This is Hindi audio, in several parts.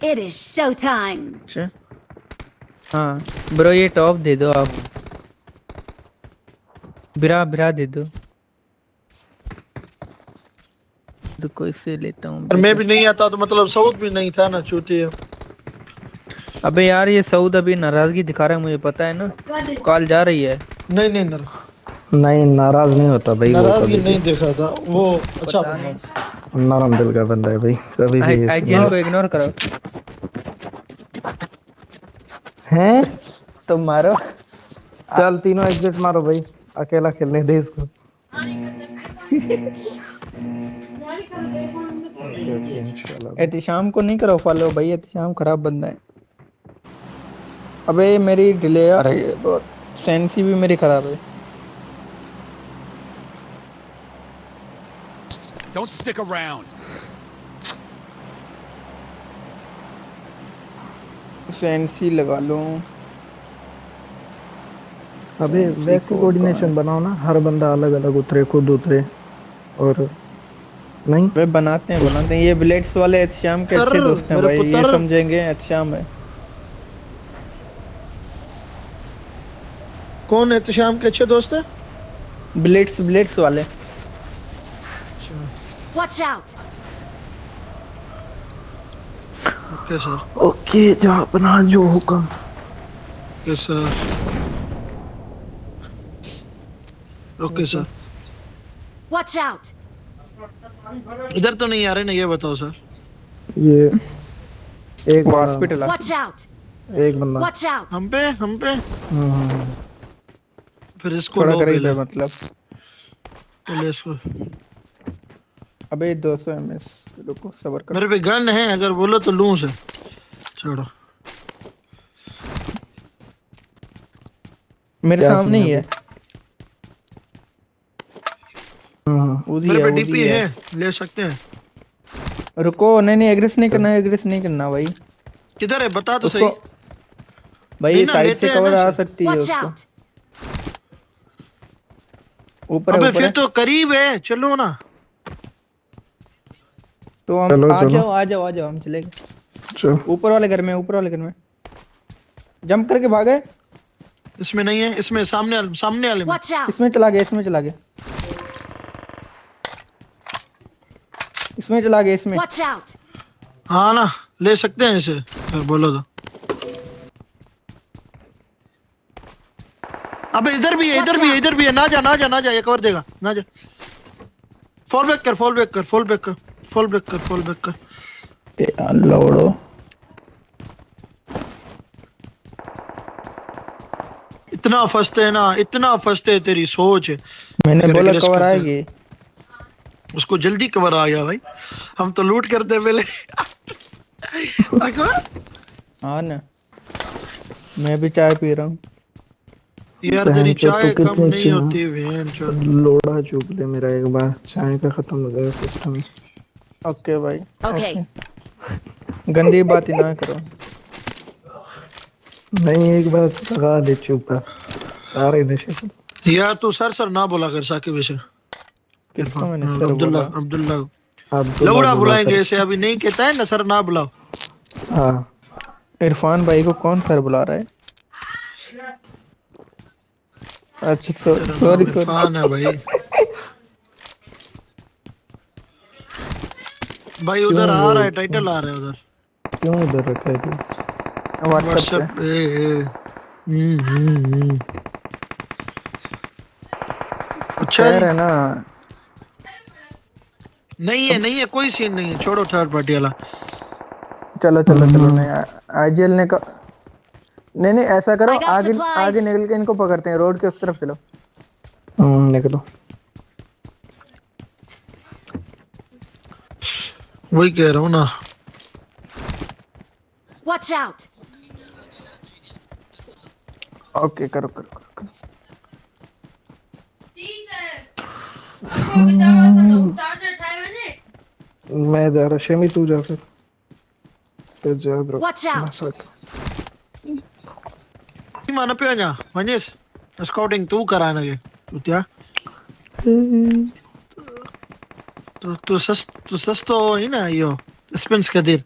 It is showtime. अच्छा हाँ ब्रो ये टॉप दे दो आप बिरा बिरा दे दो रुको इससे लेता हूँ और मैं भी नहीं आता तो मतलब सऊद भी नहीं था ना चूती। अबे यार ये सऊद अभी नाराजगी दिखा रहा है मुझे पता है ना कॉल जा रही है नहीं नहीं नहीं नाराज नहीं होता भाई, वो नाराजगी कभी नहीं देखा था वो। अच्छा पता नहीं नरम दिल का बंदा है भाई, कभी भी आईजीएल को इग्नोर करो हैं। तो मारो चल तीनों एग्जिट मारो भाई, अकेला खेलने दे इसको। एहतिशाम को नहीं करो फॉलो भाई, एहतिशाम खराब बंदा है। अबे मेरी डिले आ रही है बहुत, सेंसी भी मेरी खराब है। Don't stick around. सेंसी लगा लो। अबे वैसी कोऑर्डिनेशन बनाओ ना, हर बंदा अलग अलग उतरे, खुद उतरे और नहीं। वे बनाते हैं ये ब्लेड्स वाले एहतिशाम के अच्छे दोस्त हैं भाई, ये समझेंगे एहतिशाम है। कौन एहतिशाम के अच्छे दोस्त है? ब्लेड्स वाले। Watch out. Okay sir. Okay जा अपना जो हुक्म। Okay sir. Okay sir. Watch out. इधर तो नहीं आ रहे ना, ये बताओ सर। ये एक हॉस्पिटल Watch out. एक बंदा Watch out. हम पे फिर इसको थोड़ा लो करीब पहले। है मतलब। पहले इसको। अबे 200 एमएस रुको सब्र करो। मेरे पे गन है, अगर बोलो तो लूं से। छोड़ो मेरे सामने ही है। मेरे पे डीपी है, ले सकते हैं। रुको नहीं एग्रेस नहीं करना भाई। किधर है बता तो सही। भाई साइड लेते से हैं कवर ना आ इसे। सकती है Watch उसको। out. ऊपर अबे है ऊपर फिर है। तो करीब है, चलो ना। तो हम चलो, आ चलो। जाओ हम चलेंगे। ऊपर वाले घर में जंप करके भागे। इसमें नहीं है, इसमें सामने वाले में। Watch out. इसमें चला गया इसमें। Watch out. हाँ ना, ले सकते हैं इसे अगर बोलो तो। अबे इधर भी है, ना जा, ये कवर देगा, ना जा। फॉल बैक कर। लोड़ो इतना फंसते है तेरी सोच है। मैंने अगर बोला regress कवर करते आएगी। उसको जल्दी कवर आ गया भाई, हम तो लूट करते पहले। हाँ ना, मैं भी चाय पी रहा हूँ। यार तेरी चाय तो कम नहीं होती लोड़ा चूक ले मेरा एक बार, चाय का खत्म हो गया सिस्टम। ओके भाई Okay. गंदी बात ही ना करो। नहीं एक बार लगा ले चुप, सारे नशे को। या तू सर ना बोला कर साकिब इसे। किसको मैंने सर बोला? अब्दुल्ला अब लौड़ा बुलाएंगे इसे, अभी नहीं कहता है ना सर ना बुलाओ। हाँ इरफान भाई को कौन सर बुला रहा है? अच्छा सॉरी इरफान है भाई। भाई उधर आ रहा है, टाइटल आ रहा है उधर। क्यों इधर रखा है तू? व्हाट्सएप पे। अच्छा खैर है ना। नहीं है कोई सीन नहीं है, छोड़ो थर्ड पार्टी वाला। चलो नहीं आईजीएल ने का नहीं ऐसा करो, I got आगे supplies. निकल के इनको पकड़ते हैं, रोड के उस तरफ चलो। निकलो। वही कह रहा हूँ ना। Watch out. ओके करो। मैं जा रहा, शेमी तू जा फिर जा ब्रो। Watch out. मसाक माना पे जा मनीष, स्काउटिंग तू कराना के तू क्या तू सस्तो ही ना यो स्पेंस कदीर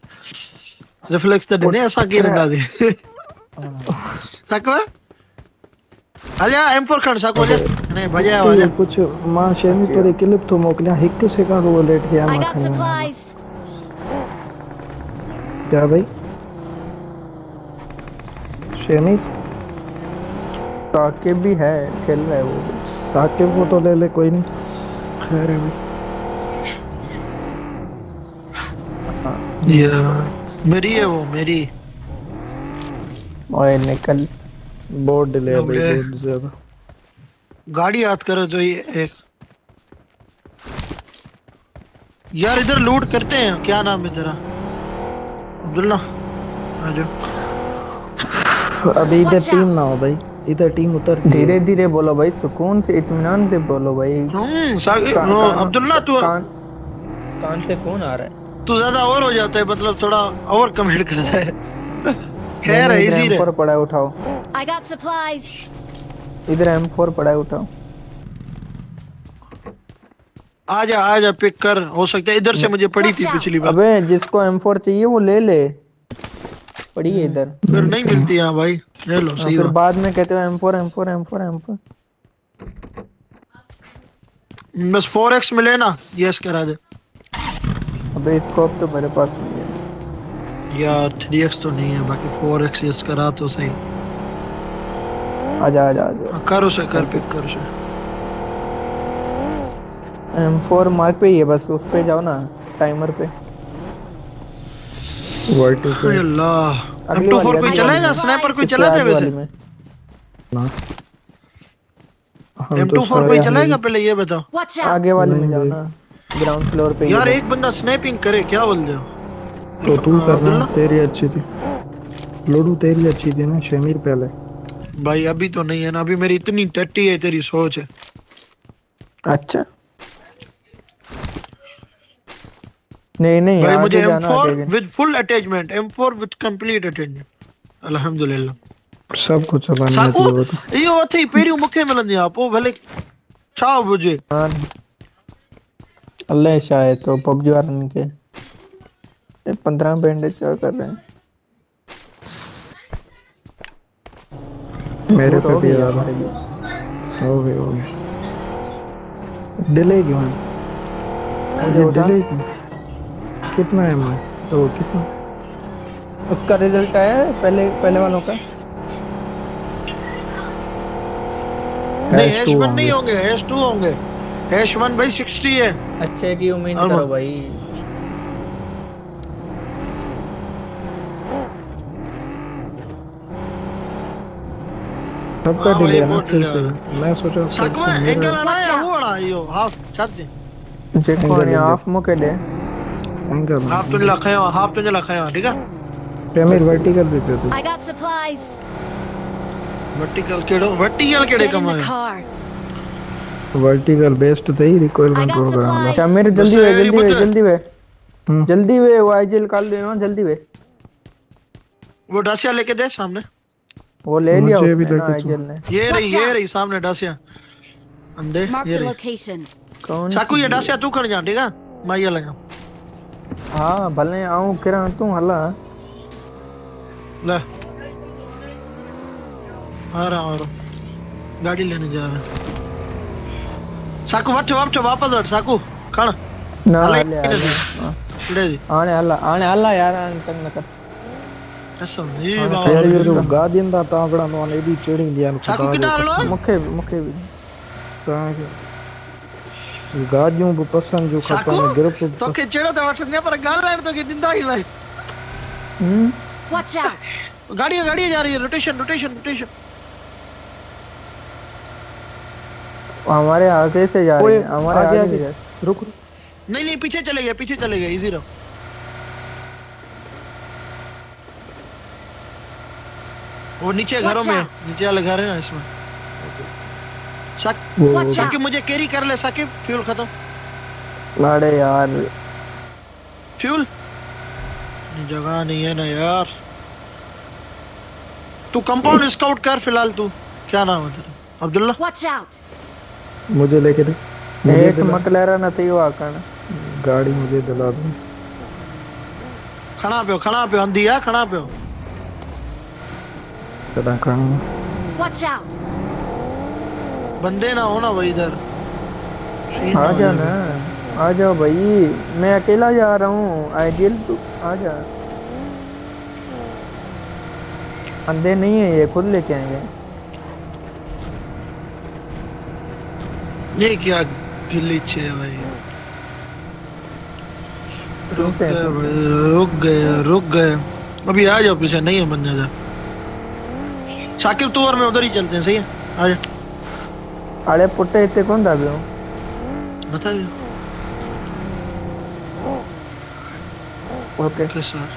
रिफ्लेक्स तो देने ऐसा की लगा दे साको आजा M4 खण साको आजा नहीं भजा आजा कुछ मां शेमी तोरे क्लिप तो मोकलिया 1 सेकंड वो लेट थिया I मां got supplies. क्या भाई शेमी साकिब भी है, खेल रहा है वो भी। साकिब को तो ले ले कोई नहीं खैर है भाई या मेरी है वो मेरी ओए निकल। बहुत डिले है भाई ले। बहुत ज्यादा गाड़ी याद करो तो ये एक यार इधर लूट करते हैं क्या नाम है तेरा अब्दुल्ला आ जाओ अभी इधर Watch टीम out. ना हो भाई इधर टीम उतरती है धीरे धीरे बोलो भाई, सुकून से इत्मीनान से बोलो भाई। अब्दुल्ला तू कान से फोन आ रहा है। तू ज्यादा और हो जाता है मतलब थोड़ा और कमेंट करता है खैर है इजी रे M4 पड़ा है, उठाओ। I got supplies. इधर M4 पड़ा है, उठाओ। आजा पिक कर हो सकता है इधर से मुझे पड़ी थी पिछली बार अबे जिसको M4 चाहिए वो ले ले, पड़ी है इधर। फिर नहीं मिलती है भाई ले लो सही फिर बात बाद में कहते हो M4 M4 M4 M4। बस 4x मिले ना यस करा दे अबे स्कोप तो मेरे पास नहीं है। यार 3x तो नहीं है बाकी 4x यस करा तो सही आजा आजा आजा। कर उसे कर पिक कर उसे M4 मार्क पे ही है, बस उस पे जाओ ना टाइमर पे। वाइट हाय अल्लाह अगली M24 वाली, कोई अगली चलाएगा वाली। स्नाइपर कोई इसके चलाते आगे वाली वैसे में। M24 कोई चलाएगा पहले ये बताओ Watch out. आगे वाली में नहीं जाओ भाई। ना, ग्राउंड फ्लोर पे ही यार है। एक बंदा स्नैपिंग करे क्या बोल रहे हो तो तू करना अब्दुल्ला? तेरी अच्छी थी लूडू तेरी अच्छी थी ना शमीर पहले भाई अभी तो नहीं है ना अभी मेरी इतनी टट्टी है तेरी सोच है अच्छा नहीं नहीं भाई आगे मुझे जाना M4 आगे। With full attachment M4 with complete attachment अल्हम्दुलिल्लाह सब कुछ चलानी है साकू तुझे तो इहो अथई पहिरियों मूंखे मिलंदी आहे पोइ भले छा हुजे हाँ। अल्लाह शायद तो पबजी वारन के 15 बैंडेज क्या कर रहे हैं। मेरे पे हो भी गई यार हमारे बीच। हो गए डिले क्यों है मुझे ये उठा। डिले क्यों कितना है मैं तो कितना उसका रिजल्ट आया है पहले वालों का। नहीं H2 H1 नहीं होंगे H2 होंगे H1 भाई 60 है अच्छे की उम्मीद अरमा। करो भाई। सबका हाँ, डिले वही है ना बहुत फिर delay से है। मैं सोचा साकू सबसे एंगल मेरा आना Watch है out. वो आना इहो हाफ छाते जेको एंगल ने हाफ मुके दे। एंगल हाफ तुझे लखायो हाफ तुझे लखायो ठीक है पेमेंट वर्टिकल भी पे तू I got supplies. वर्टिकल केड़े Get in कम the है car. वर्टिकल बेस्ट थे ही रिकॉइल I got कंट्रोल करना supplies. अच्छा मेरे जल्दी बस वे ये जल्दी वे बता। जल्दी वे हम्म। जल्दी वे वो आईजीएल कॉल देना जल्दी वे। वो डासिया लेके दे सामने वो ले लिया मुझे भी उसने ना लेके आईजीएल ने। ये Watch out. रही सामने डासिया अंदे Marked ये a रही location. कौन साकू ये डासिया तू खड़ जा ठीक है मैं ये लगा हाँ भले आऊं किरण तू हला। ले आ रहा गाड़ी लेने जा रहा साकू वठ वापस हट साकू खड़ ना हले हले हले हाँ। ले जी आने हला यार आने तंग न कर। कसम ये हाँ, बाबा यार ये जो गादियन दा तांगड़ा नो ने दी चेड़ी दिया न साकू कितना हलो मुखे भी गादियों बि पसंद जो साकू खपन ग्रुप तो के चेड़ो तो वठंदे पर गाल तो के दिंदा ही लाए हम्म Watch out. गाड़ी जा रही है रोटेशन हमारे आगे से जा रहे हैं हमारे आगे आगे आगे से जा रुक नहीं पीछे चले गए इजी रहो वो नीचे घरों Watch में out. नीचे वाले घर है ना इसमें वो Watch out. साकिब मुझे कैरी कर ले साकिब फ्यूल खत्म लाड़े यार। फ्यूल जगह नहीं है ना यार तू कंपाउंड स्काउट कर फिलहाल तू क्या नाम है तेरा अब्दुल्ला Watch out. मुझे लेके दे मुझे एक दिला मकलैरन थी वो आकन। गाड़ी मुझे दिला दे खड़ा पे अंधी है खड़ा पे कदा खानी Watch out! बंदे ना हो ना भाई इधर सीन आ ना हो जा जाए। ना, आ जाओ भाई, मैं अकेला जा रहा हूँ। आइडियल तू आ जा, अंधे नहीं है ये, खुद लेके आएंगे। ये क्या गिलीच है भाई। रुक से गए भाई, रुक गए अभी आ जाओ पीछे नहीं है बंदा जा। शाकिब तू और मैं उधर ही चलते हैं सही है आ जा अरे पुट्टे इतने कौन दाबे हो? बता दे ओके ओके सर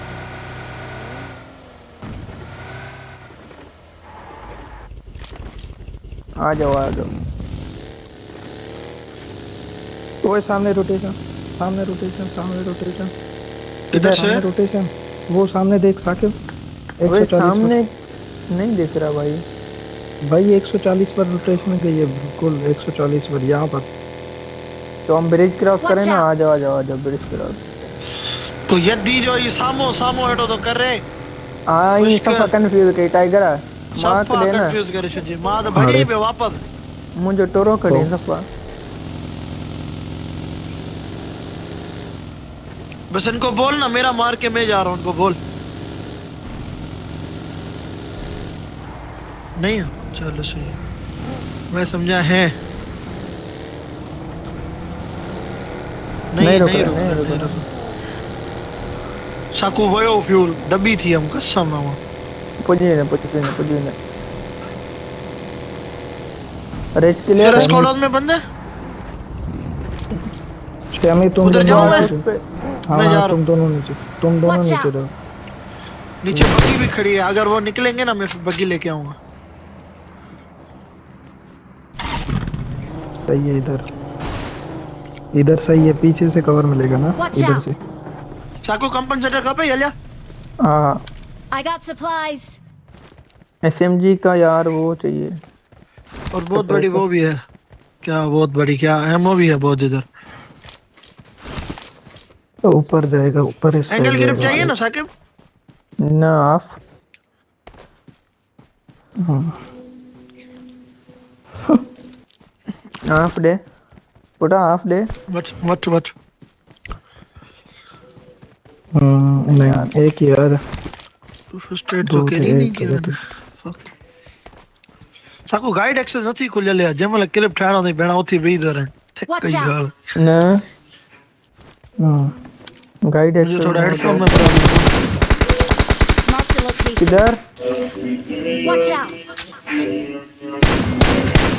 आ जाओ आ जाओ। वो सामने रोटेशन, सामने रोटेशन, सामने रोटेशन, किधर से सामने रोटेशन। वो सामने देख साकिब, 140 सामने नहीं दिख रहा भाई। भाई 140 पर रोटेशन गई है बिल्कुल, 140 पर यहाँ पर। तो हम ब्रिज क्रॉस Watch करें ना, out. आ जाओ आ जाओ आ जाओ ब्रिज क्रॉस। तो यदि जो ये सामो सामो हटो तो कर रहे आई मुश्किल। सब कंफ्यूज के टाइगर है मां सब कड़े ना, कंफ्यूज करे छी मां तो भगे पे वापस मुझे टोरो कड़ी सफा। बस इनको बोल ना मेरा मार के मैं जा रहा हूं उनको बोल नहीं है चलो सही है मैं समझा है नहीं रुक नहीं रहा, नहीं रुक नहीं रहा। रुक साकू वयो फ्यूल डब्बी थी हम कसम ना पुजी ने रेड क्लियर तेरा है। स्क्वाड में बंदे श्यामी तुम उधर दोनों जाऊं मैं? नीचे। हाँ मैं जा रहा हाँ, तुम दोनों नीचे, तुम दोनों Watch नीचे out. रहो। नीचे बग्गी भी खड़ी है अगर वो निकलेंगे ना मैं फिर बग्गी लेके आऊंगा सही है, इधर इधर सही है, पीछे से कवर मिलेगा ना Watch इधर out. से। साकू कंपनसेटर कहाँ पे यल्या हाँ I got supplies. एसएमजी का यार वो चाहिए। और बहुत बड़ी वो भी है क्या बहुत बड़ी क्या एमओ भी है बहुत इधर तो ऊपर जाएगा, ऊपर इस एंगल साइड ग्रिप जाएगा। चाहिए ना साकिब ना ऑफ। हाफ डे पुटा, हाफ डे। वट नहीं एक ही यार, फर्स्ट एड दो तो थे, कैरी नहीं एक किया तो मैंने साकू गाइड एक्सेस નથી ખુલ્યા જે મને ક્લિપ ઠાણો નહીં બેણા ઓથી વી દરે થક Watch गई out. गाल ना गाइड मुझे थोड़ा हेडफोन में प्रॉब्लम Mark the location. किधर? Watch out.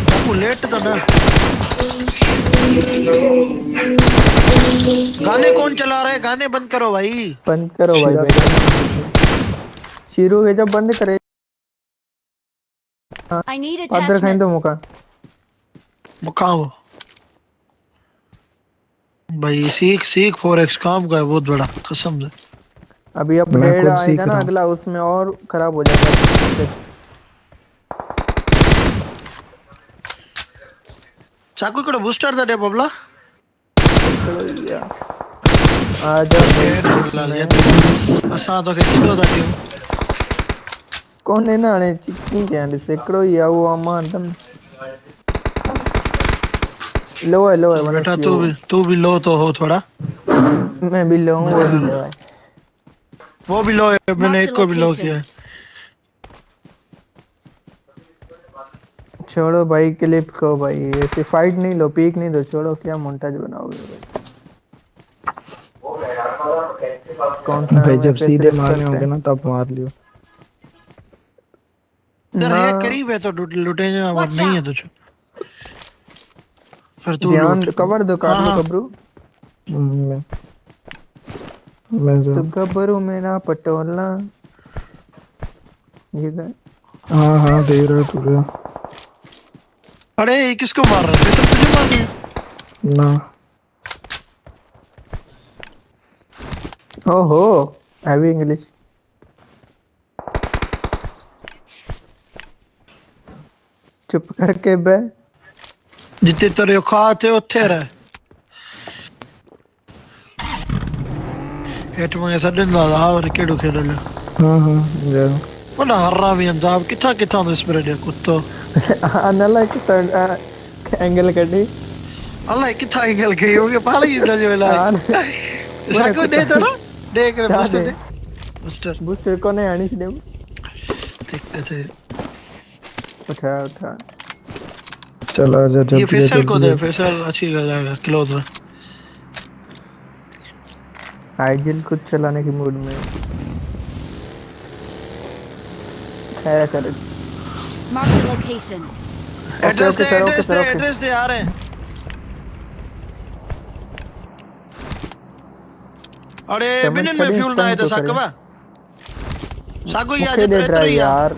साकू लेट तो ना गाने कौन चला रहा है गाने बंद करो भाई बंद करो भाई। शीरू ये जब बंद करे I need अदर खाइन दो attachments. मुका। मुकाओ भाई सीख 4x काम का है बहुत बड़ा कसम से अभी अपडेट आएगा ना अगला, उसमें और खराब हो जाएगा। चाकू कड़े बूस्टर था डे बबला आ जाओ। असा तो के किलो था क्यों कौन है ना ने चिकनी के आने से करो या वो अमान तुम लो है बेटा तू भी लो तो हो थोड़ा मैं भी लो हूं, वो भी लो है। वो भी लो है मैंने एक को भी लो किया है छोड़ो भाई क्लिप को भाई, ऐसे फाइट नहीं लो, पीक नहीं दो, छोड़ो क्या मोन्टाज बनाओगे भाई। कौन सा भाई जब पैसे सीधे खर्च मारने करते होंगे हैं? ना तब मार लियो। इधर ना, है करीब है तो लुटेंगे और Watch नहीं है out. तो फिर तू ध्यान लूट कवर दो, काट लो हाँ। कब्रू। मैं तो कब्रू मेरा पटोला ये गए। हाँ दे रहा तुझे अरे ये किसको मार रहा है सब तुझे मार दिया ना। ओहो हैवी इंग्लिश। चुप करके बे। जितने तेरे औकात है उत्थे रह हेठ में सडन दा और केड़ो खेडल हाँ जा वना हर्रा भी अंदाब किथा किथा में स्प्रेड है कुत्तो अनला कितना एंगल कटी अल्लाह किथा एंगल गई होगे पाली इधर जो ला साको दे तो ना देख रे बूस्टर बूस्टर को नहीं आनी चाहिए ठीक है उठा उठा चल आजा जल्दी ये फैसल को दे जल्दी। फैसल अच्छी लगेगा क्लोज में आइजिल खुद चलाने की मूड में खैर कर Mark the location. एड्रेस दे सर, ओके, एड्रेस सर, दे ओके। एड्रेस दे आ रहे हैं अरे समझ बिनिन में खड़ी फ्यूल ना है तो स्पॉन तो साकबा सागो ही आज मुझे देख इतना रहा है ही यार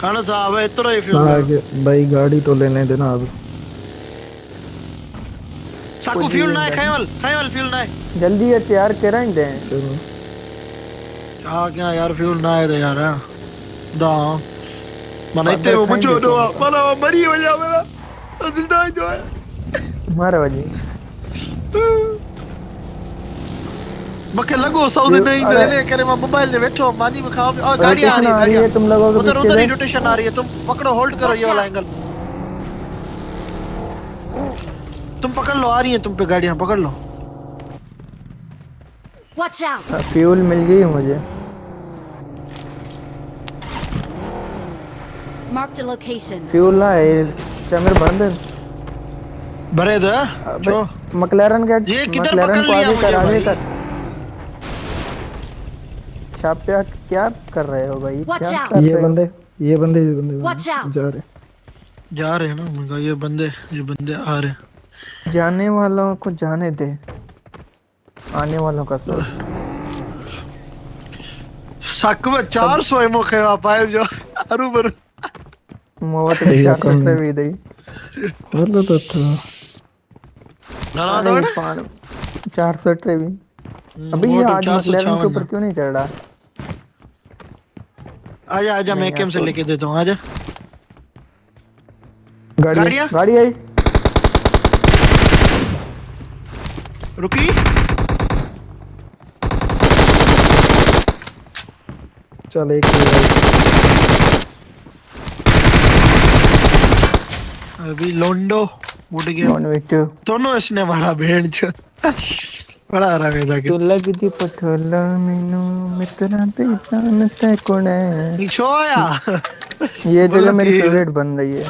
खाना साहब है इतना ही फ्यूल हाँ आगे भाई गाड़ी तो लेने देना अब साको कुछ फ्यूल भी ना है नहीं। खायवल फ्यूल ना है जल्दी ये तैयार करा ही दें चलो क्या यार फ्यूल ना है तो यार दा मना बात इतने वो खाएंगे मुझे तो दो मना मरी हो जा मेरा जिंदा जो है मारा बाजी मके लगो सऊदी नहीं अरे- रहने करे मैं मोबाइल में बैठो मानी में खाओ और अरे गाड़ी आ कितना रही है तुम लोगों के उधर पीछे उधर ही से? रोटेशन आ रही है तुम पकड़ो होल्ड करो ये वाला एंगल तुम पकड़ लो आ रही है तुम पे गाड़ियां पकड़ लो Watch out. फ्यूल मिल गई मुझे Mark the location. फ्यूल है चमर बंद भरे दे जो मकलैरन का ये किधर मकलैरन पकड़ को लिया आगे कर मुझे आगे भाई? कर छापिया क्या कर रहे हो भाई Watch क्या out. कर ये रहे हो? बंदे Watch out. जा रहे जा रहे हैं ना मैं कहा ये बंदे आ रहे हैं जाने वालों को जाने दे आने वालों का सोच सक में 400 एमओ खेवा पाए जो अरु बरु मोट सही है, 400 कम से भी दई बोलो तो था ना ना नहीं ना पान 400 से भी अभी ये आज मकलैरन के ऊपर क्यों नहीं चढ़ रहा आजा आजा मैं केम से लेके देता हूँ आजा गाड़ियाँ? गाड़ी आई रुकी चल एक अभी लोंडो उड़ गया नॉन वेटिव दोनों इसने मारा भेड़ जो बड़ा आराम है जाके तू लगती पटोला मेनू मित्रा ते जान से कोने निशोया ये जगह बोला मेरी कि- फेवरेट बन रही है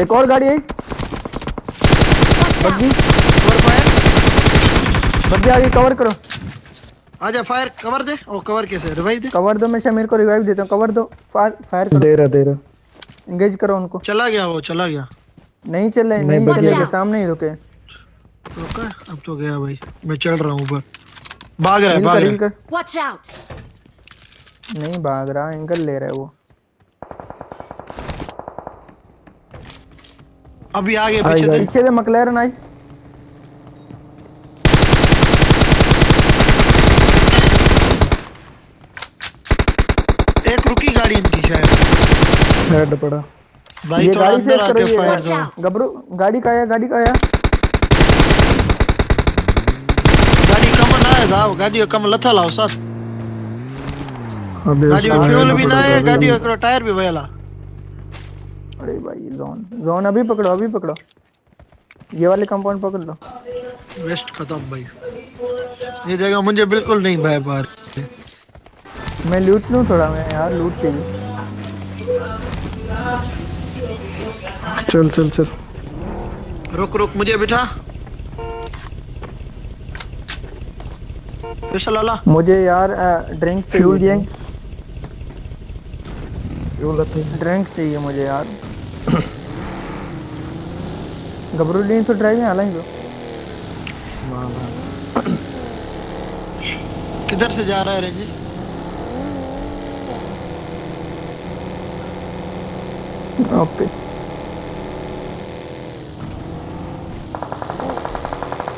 एक और गाड़ी आई Watch out. बग्गी बग्गी आगे कवर करो आजा फायर कवर दे ओ कवर कैसे रिवाइव दे कवर दो मैं शायद मेरे को रिवाइव देता हूँ कवर दो फायर करो दे रहा एंगेज करो उनको चला गया वो चला गया नहीं चले नहीं, नहीं बग्गी चलेगा आगे। सामने ही रुके रुका अब तो गया भाई मैं चल रहा हूँ ऊपर भाग रहा है हील भाग कर रहा हील है कर Watch out. नहीं भाग रहा एंगल ले रहा है वो अभी आगे आई पीछे गई। दे पीछे से मकलैरन आई एक रुकी गाड़ी इनकी शायद हेड पड़ा भाई ये तो गाड़ी अंदर सेव करो आके ये फायर Watch दो out. गबरू गाड़ी का आया गाड़ी कम ना है साहब गाड़ी कम लथा लाओ साथ अबे गाड़ी में उसको फ्यूल लेना भी ना पड़ेगा, है अभी गाड़ी हम- का टायर भी भयला अरे भाई जोन जोन अभी पकड़ो ये वाले कंपाउंड पकड़ लो वेस्ट खत्म भाई ये जगह मुझे बिल्कुल नहीं भाई बाहर मैं लूट लूं थोड़ा मैं यार लूट चाहिए चल रुक रुक मुझे बिठा स्पेशल वाला मुझे यार ड्रिंक फ्यूल चाहिए गैंग फ्यूल आते ड्रिंक चाहिए मुझे यार गबरू लीन तो ड्राइव में आला ही किधर से जा रहा है रेंजी ओके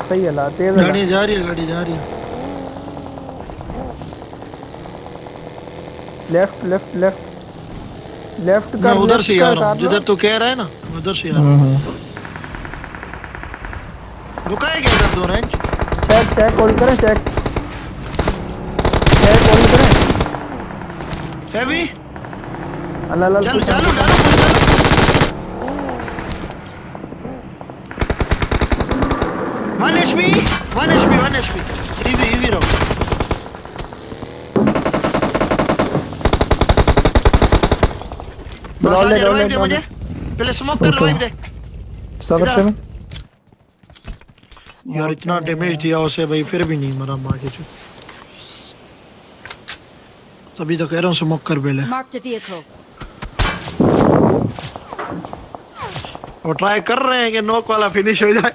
सही है ला तेज है गाड़ी जा रही है गाड़ी जा रही है लेफ्ट मैं कर उधर left से ही आ कर, रहा हूँ साथ लो। जिधर तू कह रहा है ना मैं उधर से ही आ रहा हूँ रुका है क्या इधर दो रेंज चेक होल्ड करें चेक कॉल करें हैवी अल्लाह अल्लाह चल चालू चालू 1 HP 1 HP इजी रहो रोल दे रिवाइव दे मुझे पहले स्मोक कर रिवाइव दे सबर से में यार इतना डैमेज दिया उसे भाई फिर भी नहीं मरा मार के चो तभी तो कह रहा हूँ स्मोक कर पहले Marked a vehicle. और ट्राई कर रहे हैं कि नॉक वाला फिनिश हो जाए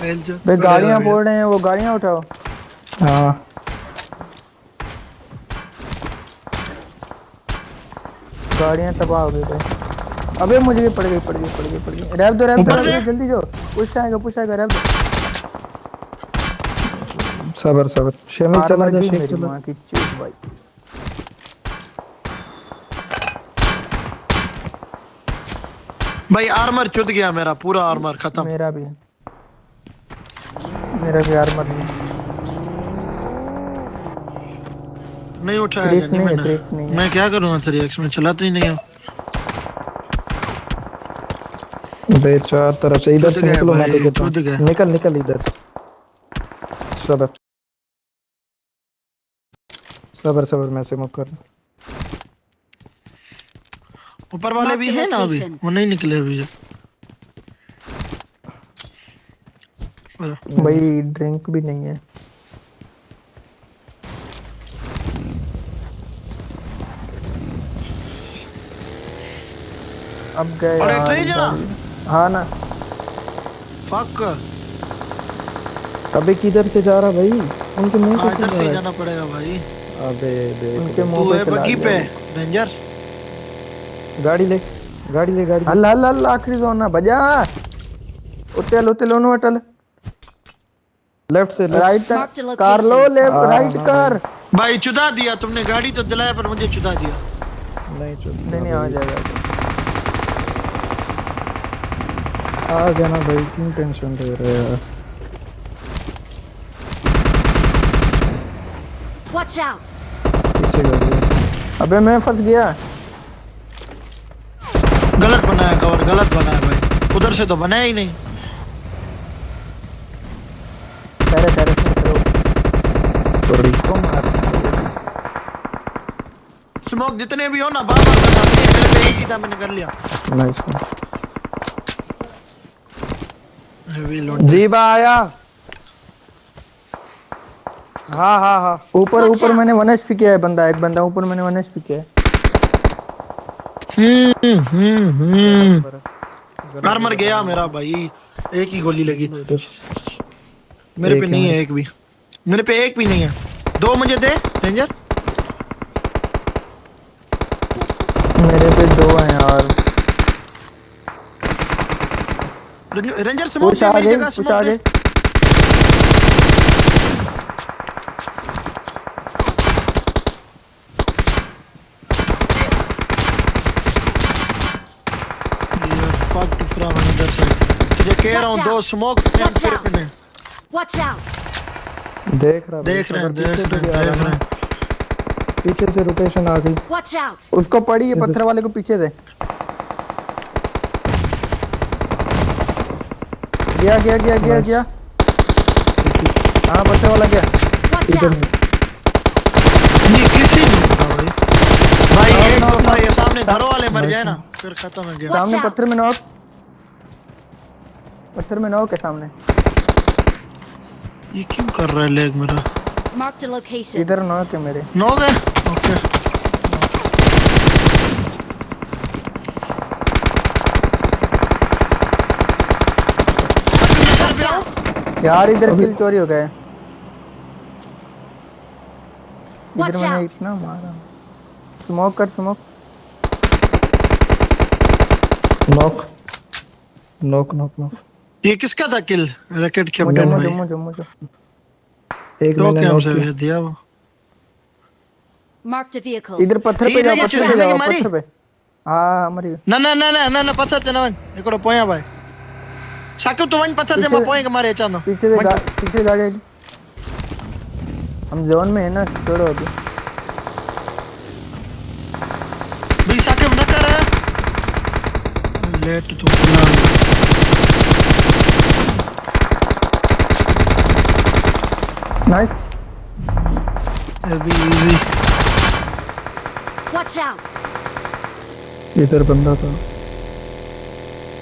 भाई गाड़ियां फोड़ रहे हैं वो गाड़ियां उठाओ हाँ गाड़ियां तबाह हो गई भाई अबे मुझे ये पड़ गई रैप दो ऊपर से? जल्दी जो पुश आएगा रैप दो सबर शेमिल चला जा शेख मेरी चला मां की चीज भाई भाई आर्मर चुद गया मेरा पूरा आर्मर खत्म मेरा भी आर्मर नहीं नहीं उठाया ट्रिक्स नहीं नहीं है, मैंने ट्रिक्स नहीं है। मैं क्या करूंगा 3x में चलाता ही नहीं हूं बे चार तरफ से इधर चुद से गया निकलो मैं भाई, देता चुद गया। हूँ निकल इधर सबर मैं से मुक कर ऊपर वाले भी हैं ना अभी Location. वो नहीं निकले अभी भाई ड्रिंक भी नहीं है अब गए और यार, ट्रेन जना हाँ ना फक अबे किधर से जा रहा भाई उनके मुंह से इधर क्यों से जा रहा जाना पड़ेगा भाई है अबे देख उनके तू मुंह है पे चला बग्गी पे गया। डेंजर गाड़ी ले अल्लाह अल्लाह अल्लाह आखिरी जोन ना बजा उतल ओनो अटल लेफ्ट से राइट Marked a location. कर लो लेफ्ट हाँ, राइट हाँ, कर भाई चुदा दिया तुमने गाड़ी तो दिलाया पर मुझे चुदा दिया नहीं चल नहीं आ जाएगा आ जाना भाई क्यों टेंशन ले रहे हो Watch out. पीछे गाड़ी है अबे मैं फंस गया गलत बनाया कवर गलत बनाया भाई उधर से तो बनाया ही नहीं तेरे सॉरी को मार स्मोक जितने भी हो ना बार बार करना मेरे पे एक ही था मैंने कर लिया नाइस हेवी लोड जी बा आया हाँ ऊपर Watch ऊपर out. मैंने 1 HP किया है बंदा एक बंदा ऊपर मैंने 1 HP किया है आर्मर गया मेरा भाई एक ही गोली लगी मेरे एक पे है नहीं है मेरे। एक भी मेरे पे एक भी नहीं है दो मुझे दे डेंजर मेरे पे 2 हैं यार रेंजर स्मोक कुछ दे मेरी आगे जगह कुछ स्मोक आगे they fuck from another side तुझे कह रहा हूं दो स्मोक Watch तेरे पे out. नहीं Watch out. देख रहा भाई, देख रहे हैं सबर पीछे से भी आ देख रहा रहे है हैं पीछे से रोटेशन आ गई Watch out. उसको पड़ी है पत्थर वाले को पीछे से गया हाँ पत्थर वाला गया Watch इधर out. से नहीं किसी नहीं था भाई भाई एक तो था ये सामने घरों वाले मर जाए ना फिर खत्म हो गया Watch सामने out. पत्थर में नॉक है सामने ये क्यों कर रहा है लेग मेरा Marked a location. इधर नॉक है मेरे नो गए ओके Watch out. यार इधर किल चोरी हो गया है Watch इधर मैंने out. इतना मारा स्मोक कर smoke knock knock knock knock ये किसका था किल रैकेट मुझे कैप्टन मुझे भाई मुझे मुझे एक तो मैंने क्या नॉक हमसे किया भेज दिया वो Marked a vehicle. इधर पत्थर पे ये जाओ नहीं, पत्थर ये पे नहीं जाओ मारी। पत्थर पे हाँ मरी ना ना ना ना ना ना पत्थर ते नवन एकड़ो पोया भाई साकिब तो वन पत्थर ते पीछे- मा पोए के मारे चानो पीछे से गाड़ी आई हम जोन में है ना, छोड़ो अभी। भाई साकिब न कर लेट तो खुला नाइस। अभी इजी Watch out! इधर बंदा था,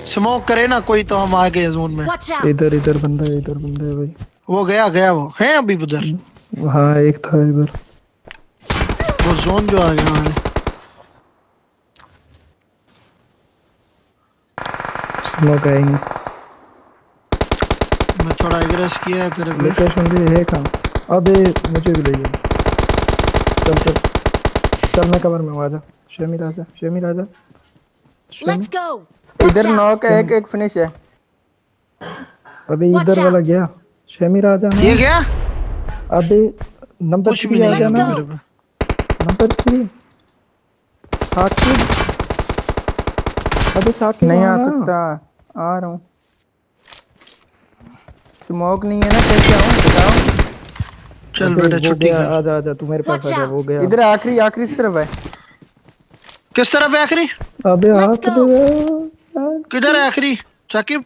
स्मोक करे ना कोई तो हम आ गए जोन में। Watch out! इधर बंदा है, इधर बंदा है भाई। वो गया वो है अभी उधर। हाँ एक था इधर। वो जोन जो आ गया हमारे। स्मोक है ही नहीं। मैं थोड़ा एग्रेस किया है तेरे पे। लोकेशन भी है कहाँ? अबे मुझे भी ले गया। चल मैं कवर में हूँ, आजा semi Raja, semi Raja. Let's go! Watch इधर out! नॉक है, एक फिनिश है। अबे Watch इधर वाला out! गया, शेमी राजा ये है। क्या अबे नंबर कुछ भी 3 आ नहीं गया है ना, मेरे पे। नंबर 3 साकिब। अबे साकिब नहीं आ आना। सकता, आ रहा हूँ। स्मोक नहीं है ना, कैसे आऊँ बताओ। चल अबे बेटा वो छुट्टी गया, कर। आजा आजा तू मेरे पास Watch आजा, वो out! गया। इधर आखिरी तरफ है। किस तरफ है आखिरी? अबे Let's हाथ go. दे। किधर है आखिरी साकिब?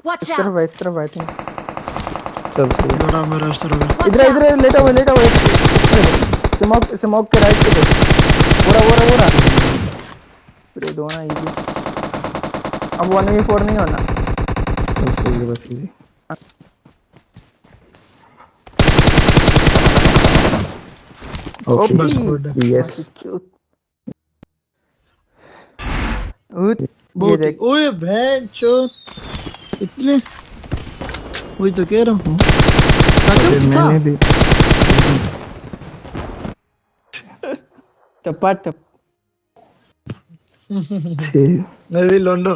Watch इस तरफ out! है, इस तरफ आई थिंक। चल सही है। बड़ा मेरा इस तरफ है। Watch इधर out! लेटा हुआ स्मोक के राइट पे। बोरा फिर दो ना इजी। अब 1v4 नहीं होना। चल सही है, बस इजी। ओके बस गुड। यस। ये बहुत देख, ओए भैंचो इतने। वही तो कह रहा हूँ। अबे साकिब था। मैंने भी टपा टप। ठीक। मैं भी लोंडो।